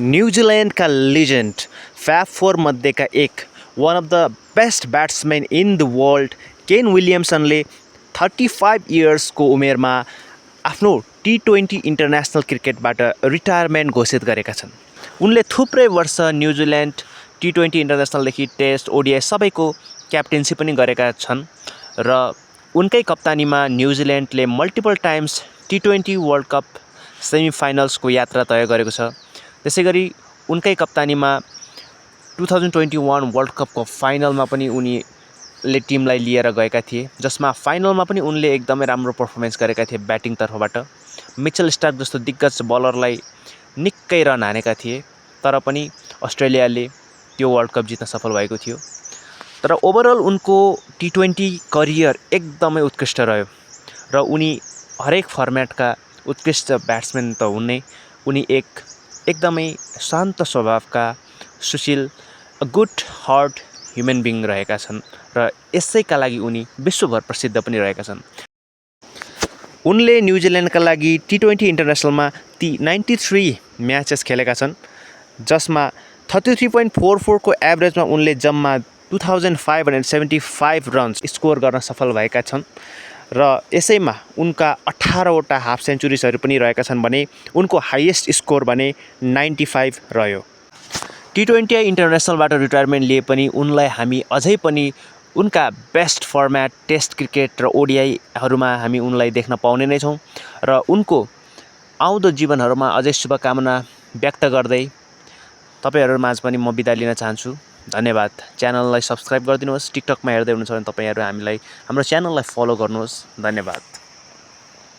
New Zealand का legend fab four मध्य का एक one of the best batsman in the world Kane विलियमसनले 35 इयर्सको उमेरमा आफ्नो T20 इन्टरनेसनल क्रिकेटबाट रिटायरमेन्ट घोषित गरेका छन्। उनले थुप्रै वर्ष न्यूजीलैंड T20 इन्टरनेसनलदेखि टेस्ट ओडिआई सबैको क्याप्टेन्सी पनि गरेका छन् र उनकै कप्तानीमा न्यूजीलैंडले multiple times T20 world cup सेमिफाइनल्सको यात्रा तय गरेको छ। त्यसैगरी उनकै कप्तानीमा 2021 वर्ल्ड कपको फाइनलमा पनि उनीले टिमलाई लिएर गएका थिए, जसमा फाइनलमा पनि उनले एकदमै राम्रो पर्फर्मेन्स गरेका थिए ब्याटिङ तर्फबाट। मिचेल स्टार्क जस्तो दिग्गज बलरलाई निकै रन हानेका थिए, तर पनि अस्ट्रेलियाले त्यो वर्ल्ड कप जित्न सफल भएको थियो। तर ओभरअल उनको T20 करियर एकदमै उत्कृष्ट रह्यो र उनी हरेक फर्मेटका उत्कृष्ट ब्याट्सम्यान त हुन् नै, उनी एकदमै शान्त स्वभावका Sushil good heart human being रहेका छन् र यसैका लागि उनी विश्वभर प्रसिद्ध पनि रहेका छन्। उनले न्यूजीलैंडका लागि T20 इन्टरनेसनलमा 93 म्याचेस खेलेका छन्, जसमा 33.44 को एभरेजमा उनले जम्मा 2575 रन्स स्कोर गर्न सफल भएका छन् र यसैमा उनका 18वटा हाफ सेन्चुरिजहरू पनि रहेका छन् भने उनको हाइएस्ट स्कोर भने 95 रह्यो। T20 इन्टरनेसनलबाट रिटायरमेन्ट लिए पनि उनलाई हामी अझै पनि उनका बेस्ट फर्मेट टेस्ट क्रिकेट र ओडिआईहरूमा हामी उनलाई देख्न पाउने नै छौँ र उनको आउँदो जीवनहरूमा अझै शुभकामना व्यक्त गर्दै तपाईहरुमाझ पनि म बिदा लिन चाहन्छु। धन्यवाद। च्यानललाई सब्स्क्राइब गरिदिनुहोस्। टिकटकमा हेर्दै हुनुहुन्छ भने तपाईहरु हाम्रो च्यानललाई फलो गर्नुहोस्। धन्यवाद।